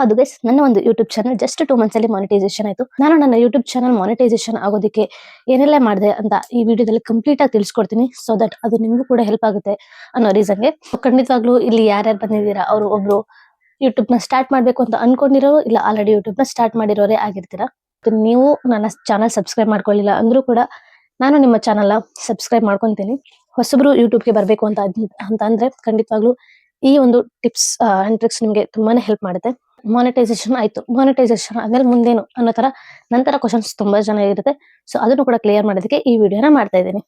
ಹೌದು ಗೈಸ್, ನನ್ನ ಒಂದು ಯೂಟ್ಯೂಬ್ ಚಾನಲ್ ಜಸ್ಟ್ 2 ಮಂತ್ಸ್ ಅಲ್ಲಿ ಮಾನಿಟೈಸೇಷನ್ ಆಯ್ತು. ನಾನು ನನ್ನ ಯೂಟ್ಯೂಬ್ ಚಾನಲ್ ಮಾನಿಟೈಸೇಷನ್ ಆಗೋದಕ್ಕೆ ಏನೆಲ್ಲ ಮಾಡಿದೆ ಅಂತ ಈ ವಿಡಿಯೋದಲ್ಲಿ ಕಂಪ್ಲೀಟ್ ಆಗಿ ತಿಳಿಸ್ಕೊಡ್ತೀನಿ. ಸೊ ದಟ್ ಅದು ನಿಮಗೂ ಕೂಡ ಹೆಲ್ಪ್ ಆಗುತ್ತೆ ಅನ್ನೋ ರೀಸನ್ಗೆ. ಖಂಡಿತವಾಗ್ಲೂ ಇಲ್ಲಿ ಯಾರ್ಯಾರು ಬಂದಿದ್ದೀರಾ ಅವರು ಒಬ್ರು ಯೂಟ್ಯೂಬ್ ನ ಸ್ಟಾರ್ಟ್ ಮಾಡ್ಬೇಕು ಅಂತ ಅನ್ಕೊಂಡಿರೋ, ಇಲ್ಲ ಆಲ್ರೆಡಿ ಯೂಟ್ಯೂಬ್ ನ ಸ್ಟಾರ್ಟ್ ಮಾಡಿರೋರೇ ಆಗಿರ್ತೀರಾ. ನೀವು ನನ್ನ ಚಾನಲ್ ಸಬ್ಸ್ಕ್ರೈಬ್ ಮಾಡ್ಕೊಳ್ಳಿಲ್ಲ ಅಂದ್ರೂ ಕೂಡ ನಾನು ನಿಮ್ಮ ಚಾನಲ್ ಸಬ್ಸ್ಕ್ರೈಬ್ ಮಾಡ್ಕೊಂತೀನಿ. ಹೊಸಬ್ರು ಯೂಟ್ಯೂಬ್ಗೆ ಬರಬೇಕು ಅಂತ ಅಂದ್ರೆ ಖಂಡಿತವಾಗ್ಲೂ ಈ ಒಂದು ಟಿಪ್ಸ್ ಅಂಡ್ ಟ್ರಿಕ್ಸ್ ನಿಮಗೆ ತುಂಬಾನೇ ಹೆಲ್ಪ್ ಮಾಡುತ್ತೆ. ಮಾನಿಟೈಸೇಷನ್ ಆಯ್ತು, ಮಾನಿಟೈಸೇಷನ್ ಆದ್ಮೇಲೆ ಮುಂದೇನು ಅನ್ನೋ ತರ ನಂತರ ಕ್ವಶನ್ಸ್ ತುಂಬಾ ಜನ ಇರುತ್ತೆ. ಸೊ ಅದನ್ನು ಕೂಡ ಕ್ಲಿಯರ್ ಮಾಡೋದಕ್ಕೆ ಈ ವಿಡಿಯೋನ ಮಾಡ್ತಾ ಇದ್ದೀನಿ.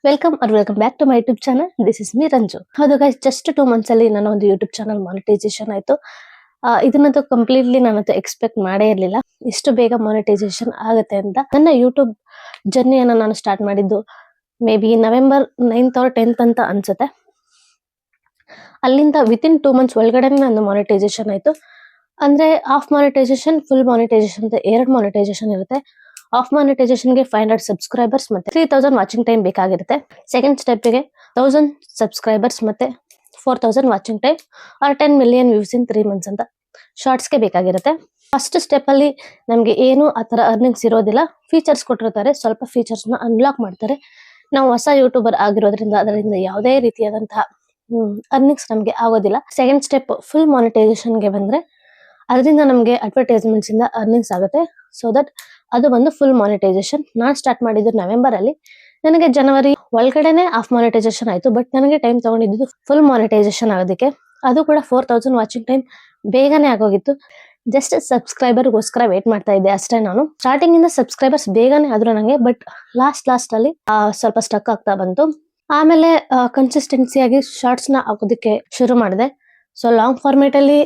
Welcome back to my YouTube channel. This is me Ranju. ಹೌದು ಗೈಸ್, ಜಸ್ಟ್ 2 ಮಂತ್ಸ್ ಅಲ್ಲಿ ನನ್ನ ಒಂದು ಯೂಟ್ಯೂಬ್ ಚಾನಲ್ ಮಾನಿಟೈಸೇಷನ್ ಆಯ್ತು. ಇದನ್ನಂತೂ ಕಂಪ್ಲೀಟ್ಲಿ ನಾನಂತೂ ಎಕ್ಸ್ಪೆಕ್ಟ್ ಮಾಡೇ ಇರ್ಲಿಲ್ಲ ಇಷ್ಟು ಬೇಗ ಮಾನಿಟೈಸೇಷನ್ ಆಗುತ್ತೆ ಅಂತ. ನನ್ನ ಯೂಟ್ಯೂಬ್ ಜರ್ನಿಯನ್ನ ನಾನು ಸ್ಟಾರ್ಟ್ ಮಾಡಿದ್ದು may be November 9th or 10th ಅಂತ ಅನ್ಸುತ್ತೆ. ಅಲ್ಲಿಂದ ವಿತಿನ್ 2 ಮಂತ್ಸ್ ಒಳಗಡೆ ನನ್ನ ಮಾನಿಟೈಸೇಷನ್ ಆಯ್ತು. ಅಂದ್ರೆ ಹಾಫ್ ಮಾನಿಟೈಸೇಷನ್, ಫುಲ್ ಮಾನಿಟೈಸೇಷನ್ ಅಂತ 2 ಮಾನಿಟೈಸೇಷನ್ ಇರುತ್ತೆ. ಹಾಫ್ ಮಾನಿಟೈಸೇಷನ್ಗೆ 500 ಸಬ್ಸ್ಕ್ರೈಬರ್ಸ್ ಮತ್ತೆ 3000 ವಾಚಿಂಗ್ ಟೈಮ್ ಬೇಕಾಗಿರುತ್ತೆ. ಸೆಕೆಂಡ್ ಸ್ಟೆಪ್ಗೆ 1000 ಸಬ್ಸ್ಕ್ರೈಬರ್ಸ್ ಮತ್ತೆ 4000 watching time or 10 million views in 3 months ಅಂತ ಶಾರ್ಟ್ಸ್ಗೆ ಬೇಕಾಗಿರುತ್ತೆ. ಫಸ್ಟ್ ಸ್ಟೆಪ್ ಅಲ್ಲಿ ನಮ್ಗೆ ಏನು ಆತರ ಅರ್ನಿಂಗ್ಸ್ ಇರೋದಿಲ್ಲ. ಫೀಚರ್ಸ್ ಕೊಟ್ಟಿರ್ತಾರೆ, ಸ್ವಲ್ಪ ಫೀಚರ್ಸ್ ನ ಅನ್ಲಾಕ್ ಮಾಡ್ತಾರೆ. ನಾವು ಹೊಸ ಯೂಟ್ಯೂಬರ್ ಆಗಿರೋದ್ರಿಂದ ಅದರಿಂದ ಯಾವುದೇ ರೀತಿಯಾದಂತಹ ಅರ್ನಿಂಗ್ಸ್ ನಮ್ಗೆ ಆಗೋದಿಲ್ಲ. ಸೆಕೆಂಡ್ ಸ್ಟೆಪ್ ಫುಲ್ ಮಾನಿಟೈಸೇಷನ್ಗೆ ಬಂದ್ರೆ ಅದರಿಂದ ನಮ್ಗೆ ಅಡ್ವರ್ಟೈಸ್ಮೆಂಟ್ಸ್ ಇಂದ ಅರ್ನಿಂಗ್ಸ್ ಆಗುತ್ತೆ. ಸೊ ದಟ್ ಅದು ಬಂದು ಫುಲ್ ಮಾನಿಟೈಸೇಷನ್. ನಾನ್ ಸ್ಟಾರ್ಟ್ ಮಾಡಿದ್ದು November ಅಲ್ಲಿ. ನನಗೆ ಜನವರಿ ಒಳಗಡೆನೆ ಹಾಫ್ ಮಾನಿಟೈಸೇಷನ್ ಆಯ್ತು. ಬಟ್ ನನಗೆ ಟೈಮ್ ತಗೊಂಡಿದ್ದು ಫುಲ್ ಮಾನಿಟೈಸೇಷನ್ ಆಗೋದಕ್ಕೆ. ಅದು ಕೂಡ 4000 ವಾಚಿಂಗ್ ಟೈಮ್ ಬೇಗನೆ ಆಗೋಗಿತ್ತು. ಜಸ್ಟ್ ಸಬ್ಸ್ಕ್ರೈಬರ್ಗೋಸ್ಕರ ವೇಟ್ ಮಾಡ್ತಾ ಇದ್ದೆ ಅಷ್ಟೇ. ನಾನು ಸ್ಟಾರ್ಟಿಂಗ್ ಇಂದ ಸಬ್ಸ್ಕ್ರೈಬರ್ಸ್ ಬೇಗನೆ ಆದ್ರು ನಂಗೆ, ಬಟ್ ಲಾಸ್ಟ್ ಅಲ್ಲಿ ಸ್ವಲ್ಪ ಸ್ಟಕ್ ಆಗ್ತಾ ಬಂತು. ಆಮೇಲೆ ಕನ್ಸಿಸ್ಟೆನ್ಸಿಯಾಗಿ ಶಾರ್ಟ್ಸ್ ನ ಹಾಕೋದಕ್ಕೆ ಶುರು ಮಾಡಿದೆ. ಸೊ ಲಾಂಗ್ ಫಾರ್ಮೇಟ್ ಅಲ್ಲಿ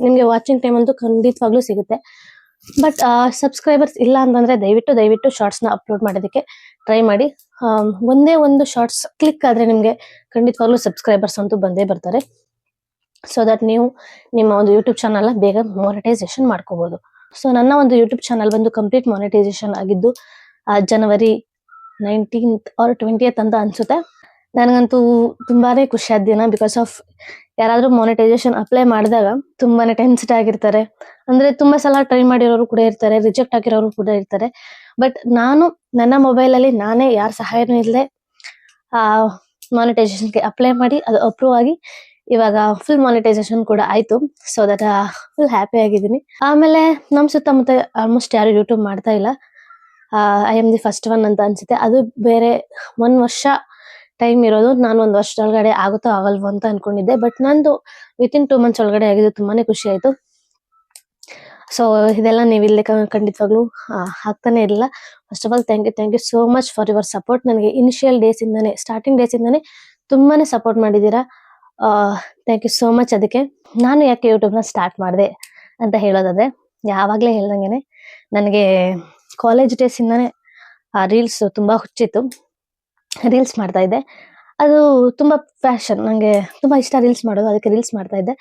ನಿಮ್ಗೆ ವಾಚಿಂಗ್ ಟೈಮ್ ಅಂತೂ ಖಂಡಿತವಾಗ್ಲೂ ಸಿಗುತ್ತೆ. ಬಟ್ ಸಬ್ಸ್ಕ್ರೈಬರ್ಸ್ ಇಲ್ಲ ಅಂತಂದ್ರೆ ದಯವಿಟ್ಟು ಶಾರ್ಟ್ಸ್ ನ ಅಪ್ಲೋಡ್ ಮಾಡೋದಕ್ಕೆ ಟ್ರೈ ಮಾಡಿ. ಒಂದೇ ಒಂದು ಶಾರ್ಟ್ಸ್ ಕ್ಲಿಕ್ ಆದ್ರೆ ನಿಮ್ಗೆ ಖಂಡಿತವಾಗ್ಲೂ ಸಬ್ಸ್ಕ್ರೈಬರ್ಸ್ ಅಂತೂ ಬಂದೇ ಬರ್ತಾರೆ. ಸೊ ದಟ್ ನೀವು ನಿಮ್ಮ ಒಂದು ಯೂಟ್ಯೂಬ್ ಚಾನಲ್ ಬೇಗ ಮಾನಿಟೈಸೇಷನ್ ಮಾಡ್ಕೋಬಹುದು. ಸೊ ನನ್ನ ಒಂದು ಯೂಟ್ಯೂಬ್ ಚಾನಲ್ ಬಂದು ಕಂಪ್ಲೀಟ್ ಮಾನಿಟೈಸೇಷನ್ ಆಗಿದ್ದು ಜನವರಿ 19th or 20th ಅಂತ ಅನ್ಸುತ್ತೆ. ನನಗಂತೂ ತುಂಬಾನೇ ಖುಷಿ ಆದ ದಿನ. ಬಿಕಾಸ್ ಆಫ್ ಯಾರಾದ್ರೂ ಮಾನಿಟೈಸೇಷನ್ ಅಪ್ಲೈ ಮಾಡಿದಾಗ ತುಂಬಾನೇ ಟೆನ್ಸ್ಡ್ ಆಗಿರ್ತಾರೆ. ಅಂದ್ರೆ ತುಂಬಾ ಸಲ ಟ್ರೈ ಮಾಡಿರೋರು ಕೂಡ ಇರ್ತಾರೆ, ರಿಜೆಕ್ಟ್ ಆಗಿರೋರು ಕೂಡ ಇರ್ತಾರೆ. ಬಟ್ ನಾನು ನನ್ನ ಮೊಬೈಲ್ ಅಲ್ಲಿ ನಾನೇ ಯಾರ ಸಹಾಯನೂ ಇಲ್ಲದೆ ಮಾನಿಟೈಸೇಷನ್ಗೆ ಅಪ್ಲೈ ಮಾಡಿ ಅದು ಅಪ್ರೂವ್ ಆಗಿ ಇವಾಗ ಫುಲ್ ಮಾನಿಟೈಸೇಷನ್ ಕೂಡ ಆಯ್ತು. ಸೊ ದಟ್ ಫುಲ್ ಹ್ಯಾಪಿ ಆಗಿದ್ದೀನಿ. ಆಮೇಲೆ ನಮ್ ಸುತ್ತಮುತ್ತ ಆಲ್ಮೋಸ್ಟ್ ಯಾರು ಯೂಟ್ಯೂಬ್ ಮಾಡ್ತಾ ಇಲ್ಲ. I am the first one ಅಂತ ಅನ್ಸುತ್ತೆ. ಅದು ಬೇರೆ 1 ವರ್ಷ ಟೈಮ್ ಇರೋದು. ನಾನು 1 ವರ್ಷದೊಳಗಡೆ ಆಗುತ್ತೋ ಆಗಲ್ವೋ ಅಂತ ಅನ್ಕೊಂಡಿದ್ದೆ. ಬಟ್ ನಂದು ವಿತಿನ್ 2 ಮಂತ್ಸ್ ಒಳಗಡೆ ಆಗಿದ್ದು ತುಂಬಾನೇ ಖುಷಿ ಆಯ್ತು. ಸೊ ಇದೆಲ್ಲ ನೀವಿಲ್ಲದೆ ಖಂಡಿತವಾಗ್ಲೂ ಆಗ್ತಾನೆ ಇರಲಿಲ್ಲ. First of all thank you so much for your support. ನನಗೆ ಇನಿಷಿಯಲ್ ಡೇಸ್ ಇಂದಾನೆ, ಸ್ಟಾರ್ಟಿಂಗ್ ಡೇಸ್ ಇಂದಾನೆ ತುಂಬಾನೇ ಸಪೋರ್ಟ್ ಮಾಡಿದ್ದೀರಾ. Thank you so much. ಅದಕ್ಕೆ ನಾನು ಯಾಕೆ ಯೂಟ್ಯೂಬ್ ನ ಸ್ಟಾರ್ಟ್ ಮಾಡಿದೆ ಅಂತ ಹೇಳೋದಾದ್ರೆ, ಯಾವಾಗ್ಲೇ ಹೇಳ್ದಂಗೆನೆ ನನಗೆ ಕಾಲೇಜ್ ಡೇಸ್ ಇಂದಾನೆ ರೀಲ್ಸ್ ತುಂಬಾ ಹುಚ್ಚಿತ್ತು. ರೀಲ್ಸ್ ಮಾಡ್ತಾ ಇದ್ದೆ. ಅದು ತುಂಬಾ ಪ್ಯಾಷನ್, ನಂಗೆ ತುಂಬಾ ಇಷ್ಟ ರೀಲ್ಸ್ ಮಾಡೋದು. ಅದಕ್ಕೆ ರೀಲ್ಸ್ ಮಾಡ್ತಾ ಇದ್ದೆ.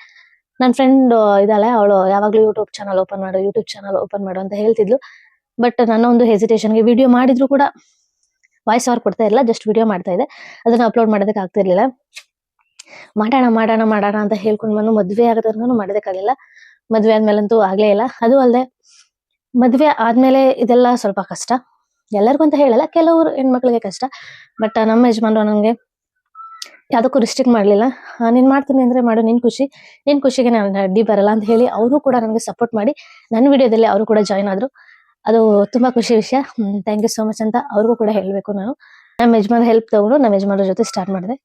ನನ್ನ ಫ್ರೆಂಡ್ ಇದ್ದಾಳೆ, ಅವಳು ಯಾವಾಗ್ಲೂ ಯೂಟ್ಯೂಬ್ ಚಾನಲ್ ಓಪನ್ ಮಾಡು ಅಂತ ಹೇಳ್ತಿದ್ಲು. ಬಟ್ ನನ್ನ ಒಂದು ಹೆಸಿಟೇಷನ್ಗೆ ವಿಡಿಯೋ ಮಾಡಿದ್ರು ಕೂಡ ವಾಯ್ಸ್ ಓವರ್ ಕೊಡ್ತಾ ಇರಲಿಲ್ಲ, ಜಸ್ಟ್ ವಿಡಿಯೋ ಮಾಡ್ತಾ ಇದ್ದೆ. ಅದನ್ನ ಅಪ್ಲೋಡ್ ಮಾಡೋದಕ್ಕೆ ಆಗ್ತಿರ್ಲಿಲ್ಲ. ಮಾಡೋಣ ಅಂತ ಹೇಳ್ಕೊಂಡು ಬಂದು ಮದ್ವೆ ಆಗೋದನ್ನು ಮಾಡೋದಕ್ಕಾಗಲಿಲ್ಲ. ಮದ್ವೆ ಆದ್ಮೇಲಂತೂ ಆಗ್ಲೇ ಇಲ್ಲ. ಅದು ಅಲ್ಲದೆ ಮದ್ವೆ ಆದ್ಮೇಲೆ ಇದೆಲ್ಲ ಸ್ವಲ್ಪ ಕಷ್ಟ. ಎಲ್ಲರಿಗೂ ಅಂತ ಹೇಳಲ್ಲ, ಕೆಲವರು ಹೆಣ್ಮಕ್ಳಿಗೆ ಕಷ್ಟ. ಬಟ್ ನಮ್ಮ ಯಜಮಾನ್ರು ನಂಗೆ ಯಾವ್ದಕ್ಕೂ ರಿಸ್ಟ್ರಿಕ್ಟ್ ಮಾಡ್ಲಿಲ್ಲ. ನೀನ್ ಮಾಡ್ತೀನಿ ಅಂದ್ರೆ ಮಾಡು, ನಿನ್ ಖುಷಿಗೆ ನಾನು ಅಡ್ಡಿ ಬರಲ್ಲ ಅಂತ ಹೇಳಿ ಅವರು ಕೂಡ ನನಗೆ ಸಪೋರ್ಟ್ ಮಾಡಿ ನನ್ನ ವಿಡಿಯೋದಲ್ಲಿ ಅವರು ಕೂಡ ಜಾಯ್ನ್ ಆದ್ರು. ಅದು ತುಂಬಾ ಖುಷಿ ವಿಷಯ. ಥ್ಯಾಂಕ್ ಯು ಸೋ ಮಚ್ ಅಂತ ಅವ್ರಿಗೂ ಕೂಡ ಹೇಳ್ಬೇಕು. ನಾನು ನಮ್ಮ ಯಜಮಾನ್ ಹೆಲ್ಪ್ ತಗೊಂಡು ನಮ್ಮ ಯಜಮಾನ್ರ ಜೊತೆ ಸ್ಟಾರ್ಟ್ ಮಾಡಿದೆ.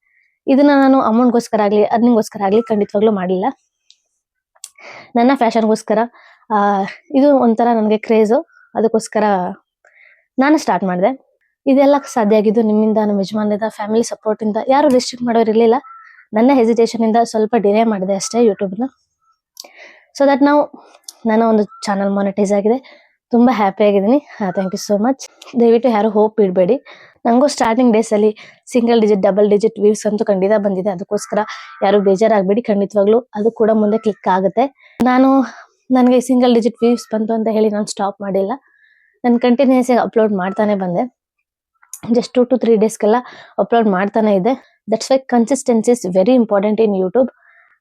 ಇದನ್ನ ನಾನು ಅಮೌಂಟ್ಗೋಸ್ಕರ ಆಗ್ಲಿ ಅರ್ನಿಂಗ್ಗೋಸ್ಕರ ಆಗ್ಲಿ ಖಂಡಿತವಾಗ್ಲೂ ಮಾಡಿಲ್ಲ. ನನ್ನ ಫ್ಯಾಷನ್ಗೋಸ್ಕರ ಇದು ಒಂಥರ ನನಗೆ ಕ್ರೇಜು. ಅದಕ್ಕೋಸ್ಕರ ನಾನು ಸ್ಟಾರ್ಟ್ ಮಾಡಿದೆ. ಇದೆಲ್ಲ ಸಾಧ್ಯ ಆಗಿದ್ದು ನಿಮ್ಮಿಂದ, ನಮ್ಮ ಯಜಮಾನರಿಂದ, ಫ್ಯಾಮಿಲಿ ಸಪೋರ್ಟ್ ಇಂದ. ಯಾರು ರಿಸ್ಟ್ರಿಕ್ಟ್ ಮಾಡೋರು ಇರ್ಲಿಲ್ಲ. ನನ್ನ ಹೆಸಿಟೇಷನ್ ಇಂದ ಸ್ವಲ್ಪ ಡಿಲೇ ಮಾಡಿದೆ ಅಷ್ಟೇ ಯೂಟ್ಯೂಬ್ನ. ಸೊ ದಟ್ ನಾವು ನನ್ನ ಒಂದು ಚಾನಲ್ ಮಾನಿಟೈಸ್ ಆಗಿದೆ. ತುಂಬಾ ಹ್ಯಾಪಿ ಆಗಿದ್ದೀನಿ. Thank you so much. ದಯವಿಟ್ಟು ಯಾರು ಹೋಪ್ ಇಡಬೇಡಿ. ನಂಗೂ ಸ್ಟಾರ್ಟಿಂಗ್ ಡೇಸ್ ಅಲ್ಲಿ single digit, double digit views ಅಂತೂ ಖಂಡಿತ ಬಂದಿದೆ. ಅದಕ್ಕೋಸ್ಕರ ಯಾರು ಬೇಜಾರಾಗಬೇಡಿ. ಖಂಡಿತವಾಗ್ಲೂ ಅದು ಕೂಡ ಮುಂದೆ ಕ್ಲಿಕ್ ಆಗುತ್ತೆ. ನನಗೆ ಸಿಂಗಲ್ ಡಿಜಿಟ್ ವ್ಯೂಸ್ ಬಂತು ಅಂತ ಹೇಳಿ ನಾನು ಸ್ಟಾಪ್ ಮಾಡಿಲ್ಲ. ನಾನು ಕಂಟಿನ್ಯೂಸ್ ಆಗಿ ಅಪ್ಲೋಡ್ ಮಾಡ್ತಾನೆ ಬಂದೆ. ಜಸ್ಟ್ 2 to 3 ಡೇಸ್ಗೆಲ್ಲ ಅಪ್ಲೋಡ್ ಮಾಡ್ತಾನೆ ಇದೆ. That's why consistency is very important in YouTube.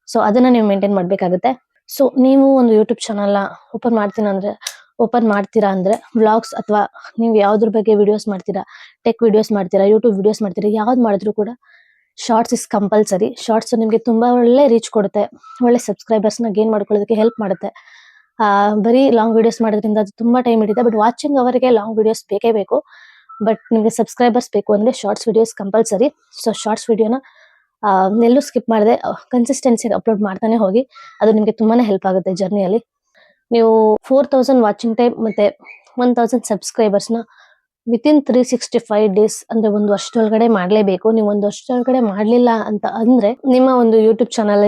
So ಅದನ್ನ ನೀವು ಮೇಂಟೈನ್ ಮಾಡ್ಬೇಕಾಗುತ್ತೆ. ಸೊ ನೀವು ಒಂದು ಯೂಟ್ಯೂಬ್ ಚಾನಲ್ನ ಓಪನ್ ಮಾಡ್ತೀರಾ ಅಂದ್ರೆ ವ್ಲಾಗ್ಸ್ ಅಥವಾ ನೀವು ಯಾವ್ದ್ರ ಬಗ್ಗೆ ವಿಡಿಯೋಸ್ ಮಾಡ್ತೀರಾ, ಟೆಕ್ ವಿಡಿಯೋಸ್ ಮಾಡ್ತೀರಾ, ಯೂಟ್ಯೂಬ್ ವಿಡಿಯೋಸ್ ಮಾಡ್ತೀರಾ, ಯಾವ್ದು ಮಾಡಿದ್ರು ಕೂಡ ಶಾರ್ಟ್ಸ್ ಇಸ್ ಕಂಪಲ್ಸರಿ. ಶಾರ್ಟ್ಸ್ ನಿಮಗೆ ತುಂಬಾ ಒಳ್ಳೆ ರೀಚ್ ಕೊಡುತ್ತೆ, ಒಳ್ಳೆ ಸಬ್ಸ್ಕ್ರೈಬರ್ಸ್ ನ ಗೇನ್ ಮಾಡ್ಕೊಳ್ಳೋದಕ್ಕೆ ಹೆಲ್ಪ್ ಮಾಡುತ್ತೆ. ಬರೀ ಲಾಂಗ್ ವಿಡಿಯೋಸ್ ಮಾಡೋದ್ರಿಂದ ಅದು ತುಂಬಾ ಟೈಮ್ ಹಿಡಿಯುತ್ತೆ. ಬಟ್ ವಾಚಿಂಗ್ ಅವರಿಗೆ ಲಾಂಗ್ ವಿಡಿಯೋಸ್ ಬೇಕೇ ಬೇಕು. ಬಟ್ ನಿಮಗೆ ಸಬ್ಸ್ಕ್ರೈಬರ್ಸ್ ಬೇಕು ಅಂದ್ರೆ shorts videos compulsory. So shorts ವಿಡಿಯೋನ ಎಲ್ಲೂ ಸ್ಕಿಪ್ ಮಾಡದೆ ಕನ್ಸಿಸ್ಟೆನ್ಸಿ ಅಪ್ಲೋಡ್ ಮಾಡ್ತಾನೆ ಹೋಗಿ. ಅದು ನಿಮಗೆ ತುಂಬಾನೇ ಹೆಲ್ಪ್ ಆಗುತ್ತೆ ಜರ್ನಿಯಲ್ಲಿ. ನೀವು 4000 ವಾಚಿಂಗ್ ಟೈಮ್ ಮತ್ತೆ 1000 ಸಬ್ಸ್ಕ್ರೈಬರ್ಸ್ನ ವಿತಿನ್ 365 ಡೇಸ್ ಅಂದ್ರೆ ಒಂದು ವರ್ಷದೊಳಗಡೆ ಮಾಡ್ಲೇಬೇಕು. ನೀವು ಒಂದು ವರ್ಷದೊಳಗಡೆ ಮಾಡ್ಲಿಲ್ಲ ಅಂತ ಅಂದ್ರೆ ನಿಮ್ಮ ಒಂದು ಯೂಟ್ಯೂಬ್ ಚಾನಲ್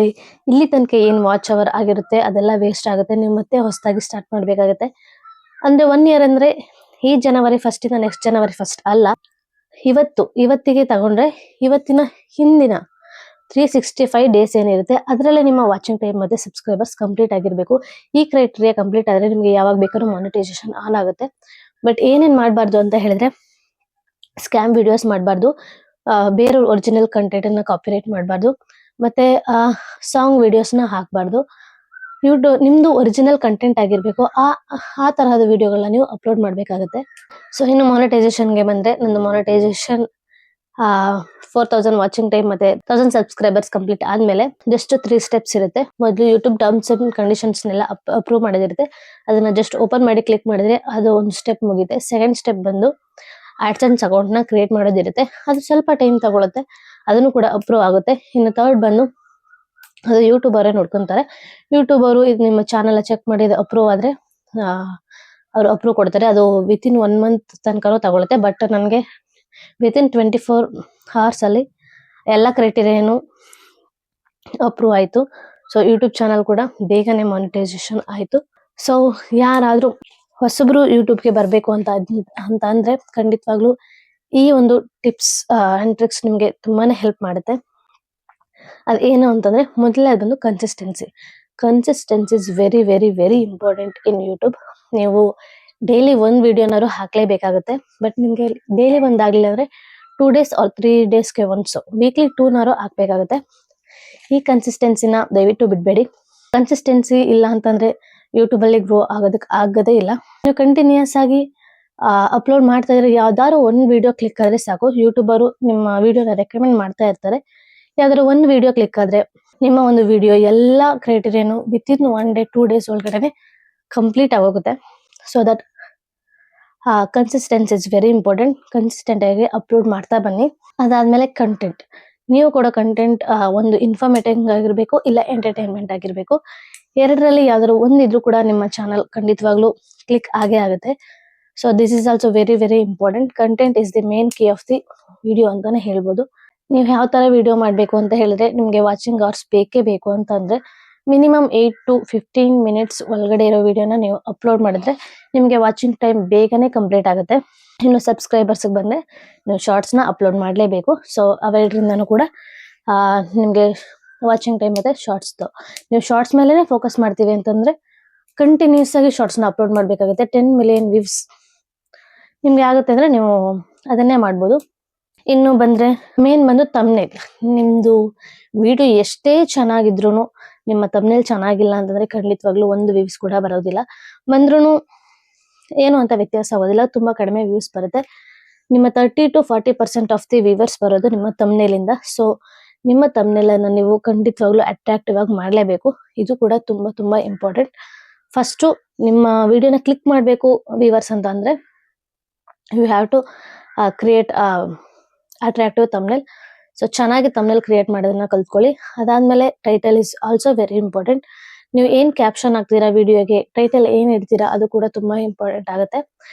ಇಲ್ಲಿ ತನಕ ಏನ್ ವಾಚ್ ಅವರ್ ಆಗಿರುತ್ತೆ ಅದೆಲ್ಲ ವೇಸ್ಟ್ ಆಗುತ್ತೆ. ನೀವು ಮತ್ತೆ ಹೊಸದಾಗಿ ಸ್ಟಾರ್ಟ್ ಮಾಡ್ಬೇಕಾಗತ್ತೆ. ಅಂದ್ರೆ 1 ಇಯರ್ ಅಂದ್ರೆ ಈ ಜನವರಿ 1 ಇಂದ ನೆಕ್ಸ್ಟ್ ಜನವರಿ 1 ಅಲ್ಲ, ಇವತ್ತಿಗೆ ತಗೊಂಡ್ರೆ ಇವತ್ತಿನ ಹಿಂದಿನ 365 ಡೇಸ್ ಏನಿರುತ್ತೆ ಅದರಲ್ಲೇ ನಿಮ್ಮ ವಾಚಿಂಗ್ ಟೈಮ್ ಮತ್ತೆ ಸಬ್ಸ್ಕ್ರೈಬರ್ಸ್ ಕಂಪ್ಲೀಟ್ ಆಗಿರ್ಬೇಕು. ಈ ಕ್ರೈಟೀರಿಯಾ ಕಂಪ್ಲೀಟ್ ಆದ್ರೆ ನಿಮ್ಗೆ ಯಾವಾಗ ಬೇಕಾದ್ರೂ ಮಾನಿಟೈಸೇಷನ್ ಆನ್ ಆಗುತ್ತೆ. ಬಟ್ ಏನೇನ್ ಮಾಡಬಾರ್ದು ಅಂತ ಹೇಳಿದ್ರೆ ಸ್ಕ್ಯಾಮ್ ವಿಡಿಯೋಸ್ ಮಾಡಬಾರ್ದು, ಬೇರೆ ಒರಿಜಿನಲ್ ಕಂಟೆಂಟ್ ಅನ್ನ ಕಾಪಿರೈಟ್ ಮಾಡಬಾರ್ದು, ಮತ್ತೆ ಸಾಂಗ್ ವಿಡಿಯೋಸ್ ನ ಹಾಕಬಾರ್ದು. ನಿಮ್ದು ಒರಿಜಿನಲ್ ಕಂಟೆಂಟ್ ಆಗಿರ್ಬೇಕು. ಆ ತರಹದ ವಿಡಿಯೋಗಳನ್ನ ನೀವು ಅಪ್ಲೋಡ್ ಮಾಡ್ಬೇಕಾಗತ್ತೆ. ಸೊ ಇನ್ನು ಮಾನಿಟೈಸೇಷನ್ಗೆ ಬಂದ್ರೆ ನಂದು ಮಾನಿಟೈಸೇಷನ್ 4000 ವಾಚಿಂಗ್ ಟೈಮ್ ಮತ್ತೆ 1000 ಸಬ್ಸ್ಕ್ರೈಬರ್ಸ್ ಕಂಪ್ಲೀಟ್ ಆದ್ಮೇಲೆ ಜಸ್ಟ್ 3 ಸ್ಟೆಪ್ಸ್ ಇರುತ್ತೆ. ಮೊದಲು ಯೂಟ್ಯೂಬ್ ಟರ್ಮ್ಸ್ ಅಂಡ್ ಕಂಡೀಷನ್ಸ್ ನೆಲ್ಲ ಅಪ್ರೂವ್ ಮಾಡೋದಿರುತ್ತೆ. ಅದನ್ನ ಜಸ್ಟ್ ಓಪನ್ ಮಾಡಿ ಕ್ಲಿಕ್ ಮಾಡಿದ್ರೆ ಅದು ಒಂದು ಸ್ಟೆಪ್ ಮುಗಿದೆ. ಸೆಕೆಂಡ್ ಸ್ಟೆಪ್ ಬಂದು ಆಡ್ಸೆನ್ಸ್ ಅಕೌಂಟ್ ನ ಕ್ರಿಯೇಟ್ ಮಾಡೋದಿರುತ್ತೆ. ಅದು ಸ್ವಲ್ಪ ಟೈಮ್ ತಗೊಳುತ್ತೆ, ಅದನ್ನು ಕೂಡ ಅಪ್ರೂವ್ ಆಗುತ್ತೆ. ಇನ್ನು ಥರ್ಡ್ ಬಂದು ಅದು ಯೂಟ್ಯೂಬ್ ಅವರೇ ನೋಡ್ಕೊಂತಾರೆ. ಯೂಟ್ಯೂಬ್ ಅವರು ಇದು ನಿಮ್ಮ ಚಾನಲ್ ಚೆಕ್ ಮಾಡಿ ಅಪ್ರೂವ್ ಆದ್ರೆ ಅವರು ಅಪ್ರೂವ್ ಕೊಡ್ತಾರೆ. ಅದು ವಿತಿನ್ 1 ಮಂತ್ ತನಕನೂ ತಗೊಳುತ್ತೆ. ಬಟ್ ನನಗೆ ವಿತಿನ್ 24 hours ಅಲ್ಲಿ ಎಲ್ಲ ಕ್ರೈಟೀರಿಯಾನು ಅಪ್ರೂವ್ ಆಯ್ತು. ಸೊ ಯೂಟ್ಯೂಬ್ ಚಾನಲ್ ಕೂಡ ಬೇಗನೆ ಮಾನಿಟೈಸೇಷನ್ ಆಯ್ತು. ಸೊ ಯಾರಾದ್ರೂ ಹೊಸಬ್ರು ಯೂಟ್ಯೂಬ್ಗೆ ಬರಬೇಕು ಅಂತ ಅಂದ್ರೆ ಖಂಡಿತವಾಗ್ಲೂ ಈ ಒಂದು ಟಿಪ್ಸ್ ಅಂಡ್ ಟ್ರಿಕ್ಸ್ ನಿಮ್ಗೆ ತುಂಬಾನೇ ಹೆಲ್ಪ್ ಮಾಡುತ್ತೆ. ಅದೇನು ಅಂತಂದ್ರೆ ಮೊದಲೇ ಬಂದು consistency is very very very important in YouTube. ನೀವು ಡೈಲಿ 1 ವಿಡಿಯೋನಾರು ಹಾಕ್ಲೇಬೇಕಾಗುತ್ತೆ. ಬಟ್ ನಿಮ್ಗೆ ಡೈಲಿ ಒಂದಾಗ್ಲಿಲ್ಲ ಅಂದ್ರೆ 2 days or 3 ಡೇಸ್ಗೆ ಒನ್ಸ್ ವೀಕ್ಲಿ 2 ನಾರು ಹಾಕ್ಬೇಕಾಗುತ್ತೆ. ಈ ಕನ್ಸಿಸ್ಟೆನ್ಸಿನ ದಯವಿಟ್ಟು ಬಿಡ್ಬೇಡಿ. ಕನ್ಸಿಸ್ಟೆನ್ಸಿ ಇಲ್ಲ ಅಂತಂದ್ರೆ ಯೂಟ್ಯೂಬ್ ಅಲ್ಲಿ ಗ್ರೋ ಆಗೋದೇ ಇಲ್ಲ. ನೀವು ಕಂಟಿನ್ಯೂಸ್ ಆಗಿ ಅಪ್ಲೋಡ್ ಮಾಡ್ತಾ ಇದ್ರೆ ಯಾವ್ದಾದ್ರು 1 ವಿಡಿಯೋ ಕ್ಲಿಕ್ ಆದ್ರೆ ಸಾಕು, ಯೂಟ್ಯೂಬರು ನಿಮ್ಮ ವಿಡಿಯೋನ ರೆಕಮೆಂಡ್ ಮಾಡ್ತಾ ಇರ್ತಾರೆ. ಯಾವ್ದಾದ್ರು 1 ವಿಡಿಯೋ ಕ್ಲಿಕ್ ಆದ್ರೆ ನಿಮ್ಮ ಒಂದು ವಿಡಿಯೋ ಎಲ್ಲಾ ಕ್ರೈಟೀರಿಯಾನು ವಿತಿನ್ 1 day 2 days ಒಳಗಡೆ ಕಂಪ್ಲೀಟ್ ಆಗೋಗುತ್ತೆ. So that consistency is very important. Consistent ಆಗಿ ಅಪ್ಲೋಡ್ ಮಾಡ್ತಾ ಬನ್ನಿ. ಅದಾದ್ಮೇಲೆ ಕಂಟೆಂಟ್, ನೀವು ಕೊಡೋ ಕಂಟೆಂಟ್ ಒಂದು ಇನ್ಫಾರ್ಮೇಟಿವ್ ಆಗಿರ್ಬೇಕು, ಇಲ್ಲ ಎಂಟರ್ಟೈನ್ಮೆಂಟ್ ಆಗಿರ್ಬೇಕು. ಎರಡರಲ್ಲಿ ಯಾವ್ದಾದ್ರು ಒಂದಿದ್ರು ಕೂಡ ನಿಮ್ಮ ಚಾನಲ್ ಖಂಡಿತವಾಗ್ಲೂ ಕ್ಲಿಕ್ ಆಗೇ ಆಗುತ್ತೆ. So this is also very very important. Content is the main key of the video ಅಂತಾನೆ ಹೇಳ್ಬೋದು. ನೀವು ಯಾವ ತರ ವಿಡಿಯೋ ಮಾಡ್ಬೇಕು ಅಂತ ಹೇಳಿದ್ರೆ ನಿಮ್ಗೆ ವಾಚಿಂಗ್ ಅವರ್ಸ್ ಬೇಕೇ ಬೇಕು ಅಂತ ಅಂದ್ರೆ ಮಿನಿಮಮ್ 8 to 15 minutes ಒಳಗಡೆ ಇರೋ ವಿಡಿಯೋನ ನೀವು ಅಪ್ಲೋಡ್ ಮಾಡಿದ್ರೆ ನಿಮ್ಗೆ ವಾಚಿಂಗ್ ಟೈಮ್ ಬೇಗನೆ ಕಂಪ್ಲೀಟ್ ಆಗುತ್ತೆ. ಇನ್ನು ಸಬ್ಸ್ಕ್ರೈಬರ್ಸ್ ಬಂದ್ರೆ ನೀವು ಶಾರ್ಟ್ಸ್ ನ ಅಪ್ಲೋಡ್ ಮಾಡ್ಲೇಬೇಕು. ಸೊ ಅವೆರಡರಿಂದನೂ ಕೂಡ ನಿಮ್ಗೆ ವಾಚಿಂಗ್ ಟೈಮ್ ಮತ್ತೆ ಶಾರ್ಟ್ಸ್ ನೀವು ಶಾರ್ಟ್ಸ್ ಮೇಲೆನೆ ಫೋಕಸ್ ಮಾಡ್ತೀವಿ ಅಂತಂದ್ರೆ ಕಂಟಿನ್ಯೂಸ್ ಆಗಿ ಶಾರ್ಟ್ಸ್ ನ ಅಪ್ಲೋಡ್ ಮಾಡ್ಬೇಕಾಗುತ್ತೆ. 10 million ವ್ಯೂಸ್ ನಿಮ್ಗೆ ಆಗುತ್ತೆ ಅಂದ್ರೆ ನೀವು ಅದನ್ನೇ ಮಾಡ್ಬೋದು. ಇನ್ನು ಬಂದ್ರೆ ಮೇನ್ ಬಂದು ತಮ್ನೇಲ್. ನಿಮ್ದು ವಿಡಿಯೋ ಎಷ್ಟೇ ಚೆನ್ನಾಗಿದ್ರು ನಿಮ್ಮ ತಮ್ನೇಲ್ ಚೆನ್ನಾಗಿಲ್ಲ ಅಂತಂದ್ರೆ ಖಂಡಿತವಾಗ್ಲೂ 1 ವ್ಯೂಸ್ ಕೂಡ ಬರೋದಿಲ್ಲ. ಬಂದ್ರೂ ಏನು ಅಂತ ವ್ಯತ್ಯಾಸ ಆಗೋದಿಲ್ಲ, ತುಂಬಾ ಕಡಿಮೆ ವ್ಯೂಸ್ ಬರುತ್ತೆ. ನಿಮ್ಮ 30 to 40% ಆಫ್ ದಿ ವ್ಯೂವರ್ಸ್ ಬರೋದು ನಿಮ್ಮ ತಮ್ನೇಲಿಂದ. ಸೊ ನಿಮ್ಮ ತಮ್ನೇಲ್ ಅನ್ನ ನೀವು ಖಂಡಿತವಾಗ್ಲೂ ಅಟ್ರಾಕ್ಟಿವ್ ಆಗಿ ಮಾಡ್ಲೇಬೇಕು. ಇದು ಕೂಡ ತುಂಬಾ ತುಂಬಾ ಇಂಪಾರ್ಟೆಂಟ್. ಫಸ್ಟ್ ನಿಮ್ಮ ವಿಡಿಯೋನ ಕ್ಲಿಕ್ ಮಾಡ್ಬೇಕು ವ್ಯೂವರ್ಸ್ ಅಂತ ಅಂದ್ರೆ you have to create attractive thumbnail. So ಚೆನ್ನಾಗಿ ತಮ್ನೇಲ್ ಕ್ರಿಯೇಟ್ ಮಾಡೋದನ್ನ ಕಲ್ತ್ಕೊಳ್ಳಿ. ಅದಾದ್ಮೇಲೆ title is also very important. ನೀವು ಏನ್ ಕ್ಯಾಪ್ಷನ್ ಹಾಕ್ತೀರಾ ವಿಡಿಯೋಗೆ, ಟೈಟಲ್ ಏನ್ ಇಡ್ತೀರಾ ಅದು ಕೂಡ ತುಂಬಾ ಇಂಪಾರ್ಟೆಂಟ್ ಆಗುತ್ತೆ.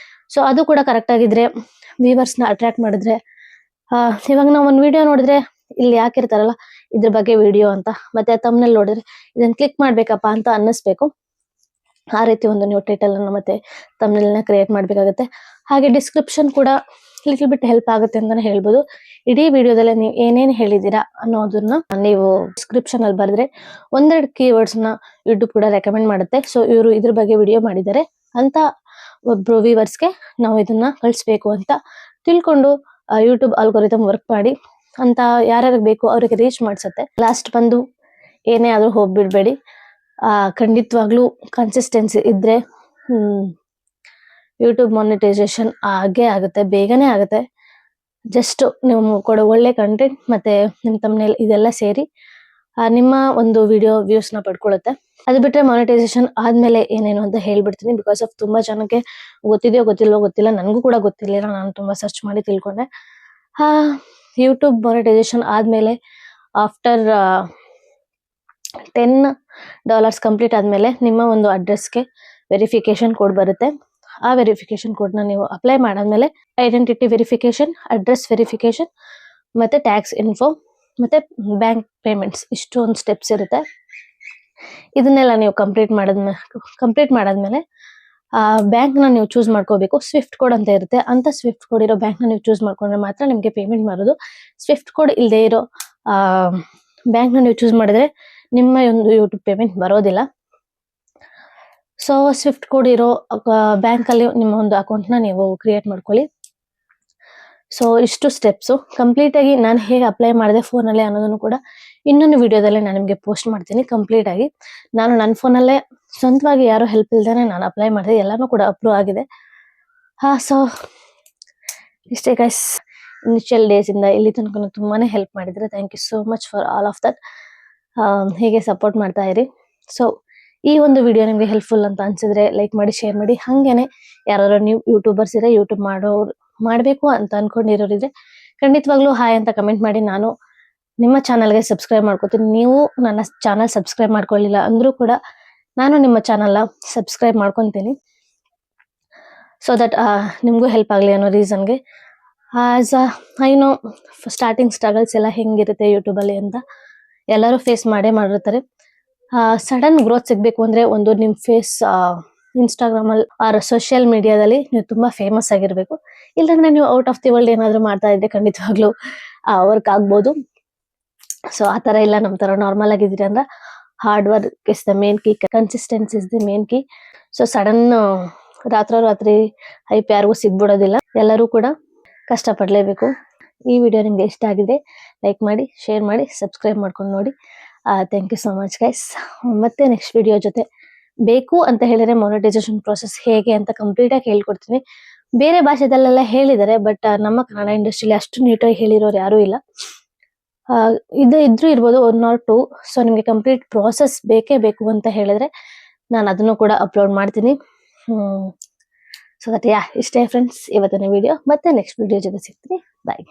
ಸೊ ಅದು ಕೂಡ ಕರೆಕ್ಟ್ ಆಗಿದ್ರೆ ವ್ಯೂವರ್ಸ್ ನ ಅಟ್ರಾಕ್ಟ್ ಮಾಡಿದ್ರೆ ಇವಾಗ ನಾವು ಒಂದು ವಿಡಿಯೋ ನೋಡಿದ್ರೆ ಇಲ್ಲಿ ಹಾಕಿರ್ತಾರಲ್ಲ ಇದ್ರ ಬಗ್ಗೆ ವಿಡಿಯೋ ಅಂತ, ಮತ್ತೆ ತಮ್ನೇಲ್ ನೋಡಿದ್ರೆ ಇದನ್ನ ಕ್ಲಿಕ್ ಮಾಡ್ಬೇಕಪ್ಪ ಅಂತ ಅನ್ನಿಸ್ಬೇಕು. ಆ ರೀತಿ ಒಂದು ನೀವು ಟೈಟಲ್ ಅನ್ನ ಮತ್ತೆ ತಮ್ನೇಲ್ ನ ಕ್ರಿಯೇಟ್ ಮಾಡ್ಬೇಕಾಗುತ್ತೆ. ಹಾಗೆ ಡಿಸ್ಕ್ರಿಪ್ಷನ್ ಕೂಡ ಲಿಟಲ್ ಬಿಟ್ ಹೆಲ್ಪ್ ಆಗುತ್ತೆ ಅಂತಾನೆ ಹೇಳ್ಬೋದು. ಇಡೀ ವಿಡಿಯೋದಲ್ಲಿ ನೀವು ಏನೇನ್ ಹೇಳಿದೀರಾ ಅನ್ನೋದನ್ನ ನೀವು ಡಿಸ್ಕ್ರಿಪ್ಷನ್ ಅಲ್ಲಿ ಬರೆದ್ರೆ 1-2 ಕೀವರ್ಡ್ಸ್ ನ ಯೂಟ್ಯೂಬ್ ಕೂಡ ರೆಕಮೆಂಡ್ ಮಾಡುತ್ತೆ. ಸೊ ಇವರು ಇದ್ರ ಬಗ್ಗೆ ವಿಡಿಯೋ ಮಾಡಿದ್ದಾರೆ ಅಂತ ಒಬ್ರು ವ್ಯೂವರ್ಸ್ಗೆ ನಾವು ಇದನ್ನ ಕಳಿಸ್ಬೇಕು ಅಂತ ತಿಳ್ಕೊಂಡು ಯೂಟ್ಯೂಬ್ ಆಲ್ಗೋರಿದಮ್ ವರ್ಕ್ ಮಾಡಿ ಅಂತ ಯಾರ್ಯಾರಿಗೆ ಬೇಕು ಅವ್ರಿಗೆ ರೀಚ್ ಮಾಡ್ಸತ್ತೆ. ಲಾಸ್ಟ್ ಬಂದು ಏನೇ ಆದ್ರೂ ಹೋಗ್ಬಿಡ್ಬೇಡಿ. ಖಂಡಿತವಾಗ್ಲೂ ಕನ್ಸಿಸ್ಟೆನ್ಸಿ ಇದ್ರೆ ಯೂಟ್ಯೂಬ್ ಮಾನಿಟೈಸೇಷನ್ ಆಗೇ ಆಗುತ್ತೆ, ಬೇಗನೆ ಆಗುತ್ತೆ. ಜಸ್ಟ್ ನೀವು ಕೊಡೋ ಒಳ್ಳೆ ಕಂಟೆಂಟ್ ಮತ್ತೆ ನಿಮ್ ತಮ್ಮನೇಲಿ ಇದೆಲ್ಲ ಸೇರಿ ನಿಮ್ಮ ಒಂದು ವಿಡಿಯೋ ವ್ಯೂಸ್ ನ ಪಡ್ಕೊಳ್ಳುತ್ತೆ. ಅದು ಬಿಟ್ರೆ ಮಾನಿಟೈಸೇಷನ್ ಆದ್ಮೇಲೆ ಏನೇನು ಅಂತ ಹೇಳ್ಬಿಡ್ತೀನಿ. ಬಿಕಾಸ್ ಆಫ್ ತುಂಬಾ ಜನಕ್ಕೆ ಗೊತ್ತಿದೆಯೋ ಗೊತ್ತಿಲ್ವೋ ಗೊತ್ತಿಲ್ಲ, ನನಗೂ ಕೂಡ ಗೊತ್ತಿರಲಿಲ್ಲ. ನಾನು ತುಂಬಾ ಸರ್ಚ್ ಮಾಡಿ ತಿಳ್ಕೊಂಡೆ. ಯೂಟ್ಯೂಬ್ ಮಾನಿಟೈಸೇಷನ್ ಆದ್ಮೇಲೆ ಆಫ್ಟರ್ $10 ಕಂಪ್ಲೀಟ್ ಆದ್ಮೇಲೆ ನಿಮ್ಮ ಒಂದು ಅಡ್ರೆಸ್ಗೆ ವೆರಿಫಿಕೇಶನ್ ಕೋಡ್ ಬರುತ್ತೆ. ಆ ವೆರಿಫಿಕೇಶನ್ ಕೋಡ್ ನ ನೀವು ಅಪ್ಲೈ ಮಾಡಾದ್ಮೇಲೆ ಐಡೆಂಟಿಟಿ ವೆರಿಫಿಕೇಶನ್, ಅಡ್ರೆಸ್ ವೆರಿಫಿಕೇಶನ್ ಮತ್ತೆ ಟ್ಯಾಕ್ಸ್ ಇನ್ಫೋ ಮತ್ತೆ ಬ್ಯಾಂಕ್ ಪೇಮೆಂಟ್ಸ್, ಇಷ್ಟೊಂದು ಸ್ಟೆಪ್ಸ್ ಇರುತ್ತೆ. ಇದನ್ನೆಲ್ಲ ನೀವು ಕಂಪ್ಲೀಟ್ ಮಾಡಾದ್ಮೇಲೆ ಬ್ಯಾಂಕ್ ನ ನೀವು ಚೂಸ್ ಮಾಡ್ಕೋಬೇಕು. ಸ್ವಿಫ್ಟ್ ಕೋಡ್ ಅಂತ ಇರುತ್ತೆ. ಅಂತ ಸ್ವಿಫ್ಟ್ ಕೋಡ್ ಇರೋ ಬ್ಯಾಂಕ್ ನ ನೀವು ಚೂಸ್ ಮಾಡ್ಕೊಂಡ್ರೆ ಮಾತ್ರ ನಿಮ್ಗೆ ಪೇಮೆಂಟ್ ಮಾಡೋದು. ಸ್ವಿಫ್ಟ್ ಕೋಡ್ ಇಲ್ಲದೆ ಇರೋ ಬ್ಯಾಂಕ್ ನ ನೀವು ಚೂಸ್ ಮಾಡಿದ್ರೆ ನಿಮ್ಮ ಒಂದು ಯೂಟ್ಯೂಬ್ ಪೇಮೆಂಟ್ ಬರೋದಿಲ್ಲ. ಸೊ ಸ್ವಿಫ್ಟ್ ಕೋಡ್ ಇರೋ ಬ್ಯಾಂಕ್ ಅಲ್ಲಿ ನಿಮ್ಮ ಒಂದು ಅಕೌಂಟ್ ನ ನೀವು ಕ್ರಿಯೇಟ್ ಮಾಡ್ಕೊಳ್ಳಿ. ಸೊ ಇಷ್ಟು ಸ್ಟೆಪ್ಸ್ ಕಂಪ್ಲೀಟ್ ಆಗಿ ನಾನು ಹೇಗೆ ಅಪ್ಲೈ ಮಾಡಿದೆ ಫೋನಲ್ಲಿ ಅನ್ನೋದನ್ನು ಕೂಡ ಇನ್ನೊಂದು ವಿಡಿಯೋದಲ್ಲಿ ನಾನು ನಿಮಗೆ ಪೋಸ್ಟ್ ಮಾಡ್ತೀನಿ. ಕಂಪ್ಲೀಟ್ ಆಗಿ ನಾನು ನನ್ನ ಫೋನಲ್ಲೇ ಸ್ವಂತವಾಗಿ ಯಾರು ಹೆಲ್ಪ್ ಇಲ್ದೇನೆ ನಾನು ಅಪ್ಲೈ ಮಾಡಿದೆ, ಎಲ್ಲಾನು ಕೂಡ ಅಪ್ರೂವ್ ಆಗಿದೆ. ಸೊ ಇಷ್ಟೇ ಗೈಸ್. ಇನಿಷಿಯಲ್ ಡೇಸ್ ಇಂದ ಇಲ್ಲಿ ತನಕ ತುಂಬಾನೇ ಹೆಲ್ಪ್ ಮಾಡಿದ್ರೆ thank you so much for all of that. ಹೀಗೆ ಸಪೋರ್ಟ್ ಮಾಡ್ತಾ ಇರಿ. ಸೊ ಈ ಒಂದು ವಿಡಿಯೋ ನಿಮ್ಗೆ ಹೆಲ್ಪ್ಫುಲ್ ಅಂತ ಅನ್ಸಿದ್ರೆ ಲೈಕ್ ಮಾಡಿ, ಶೇರ್ ಮಾಡಿ. ಹಂಗೇನೆ ಯಾರು ನೀವು ಯೂಟ್ಯೂಬರ್ಸ್ ಇದ್ರೆ, ಯೂಟ್ಯೂಬ್ ಮಾಡ್ಬೇಕು ಅಂತ ಅನ್ಕೊಂಡಿರೋರಿದ್ರೆ ಖಂಡಿತವಾಗ್ಲೂ ಹಾಯ್ ಅಂತ ಕಮೆಂಟ್ ಮಾಡಿ. ನಾನು ನಿಮ್ಮ ಚಾನಲ್ಗೆ ಸಬ್ಸ್ಕ್ರೈಬ್ ಮಾಡ್ಕೋತೀನಿ. ನೀವು ನನ್ನ ಚಾನಲ್ ಸಬ್ಸ್ಕ್ರೈಬ್ ಮಾಡ್ಕೊಳ್ಳಿಲ್ಲ ಅಂದ್ರೂ ಕೂಡ ನಾನು ನಿಮ್ಮ ಚಾನಲ್ನ ಸಬ್ಸ್ಕ್ರೈಬ್ ಮಾಡ್ಕೊತೀನಿ. ಸೊ ದಟ್ ನಿಮ್ಗೂ ಹೆಲ್ಪ್ ಆಗಲಿ ಅನ್ನೋ ರೀಸನ್ಗೆ. As I know starting struggles ಎಲ್ಲ ಹೆಂಗಿರುತ್ತೆ ಯೂಟ್ಯೂಬಲ್ಲಿ ಅಂತ ಎಲ್ಲರೂ ಫೇಸ್ ಮಾಡಿರ್ತಾರೆ. ಸಡನ್ ಗ್ರೋತ್ ಸಿಗ್ಬೇಕು ಅಂದ್ರೆ ಒಂದು ನಿಮ್ ಫೇಸ್ ಇನ್ಸ್ಟಾಗ್ರಾಮ್ ಅಲ್ಲಿ ಆರ್ ಸೋಷಿಯಲ್ ಮೀಡಿಯಾದಲ್ಲಿ ನೀವು ತುಂಬಾ ಫೇಮಸ್ ಆಗಿರ್ಬೇಕು. ಇಲ್ಲಾಂದ್ರೆ ನೀವು ಔಟ್ ಆಫ್ ದಿ ವರ್ಲ್ಡ್ ಏನಾದ್ರು ಮಾಡ್ತಾ ಇದ್ರೆ ಖಂಡಿತವಾಗ್ಲೂ ವರ್ಕ್ ಆಗ್ಬೋದು. ಸೊ ಆತರ ಇಲ್ಲ, ನಮ್ ತರ ನಾರ್ಮಲ್ ಆಗಿದ್ದೀರಿ ಅಂದ್ರೆ hard work is the main key, consistency is the main key. So sudden ರಾತ್ರಿ ಹೈಪ್ ಯಾರಿಗೂ ಸಿಗ್ಬಿಡೋದಿಲ್ಲ, ಎಲ್ಲರೂ ಕೂಡ ಕಷ್ಟ ಪಡ್ಲೇಬೇಕು. ಈ ವಿಡಿಯೋ ನಿಮ್ಗೆ ಇಷ್ಟ ಆಗಿದೆ ಲೈಕ್ ಮಾಡಿ, ಶೇರ್ ಮಾಡಿ, ಸಬ್ಸ್ಕ್ರೈಬ್ ಮಾಡ್ಕೊಂಡು ನೋಡಿ. Thank you so much guys. ಮತ್ತೆ ನೆಕ್ಸ್ಟ್ ವಿಡಿಯೋ ಜೊತೆ ಬೇಕು ಅಂತ ಹೇಳಿದ್ರೆ ಮಾನಿಟೈಸೇಷನ್ ಪ್ರೋಸೆಸ್ ಹೇಗೆ ಅಂತ ಕಂಪ್ಲೀಟ್ ಆಗಿ ಹೇಳ್ಕೊಡ್ತೀನಿ. ಬೇರೆ ಭಾಷೆದಲ್ಲೆಲ್ಲ ಹೇಳಿದ್ದಾರೆ, ಬಟ್ ನಮ್ಮ ಕನ್ನಡ ಇಂಡಸ್ಟ್ರಿಲಿ ಅಷ್ಟು ನೀಟಾಗಿ ಹೇಳಿರೋರು ಯಾರು ಇಲ್ಲ. ಇದ್ರೂ ಇರ್ಬೋದು 1 or 2. ಸೊ ನಿಮ್ಗೆ ಕಂಪ್ಲೀಟ್ ಪ್ರೋಸೆಸ್ ಬೇಕೇ ಬೇಕು ಅಂತ ಹೇಳಿದ್ರೆ ನಾನು ಅದನ್ನು ಕೂಡ ಅಪ್ಲೋಡ್ ಮಾಡ್ತೀನಿ. ಸೊ ದಟ್ ಇಷ್ಟೇ ಫ್ರೆಂಡ್ಸ್ ಇವತ್ತಿನ ವಿಡಿಯೋ. ಮತ್ತೆ ನೆಕ್ಸ್ಟ್ ವಿಡಿಯೋ ಜೊತೆ ಸಿಗ್ತೀನಿ. ಬಾಯ್.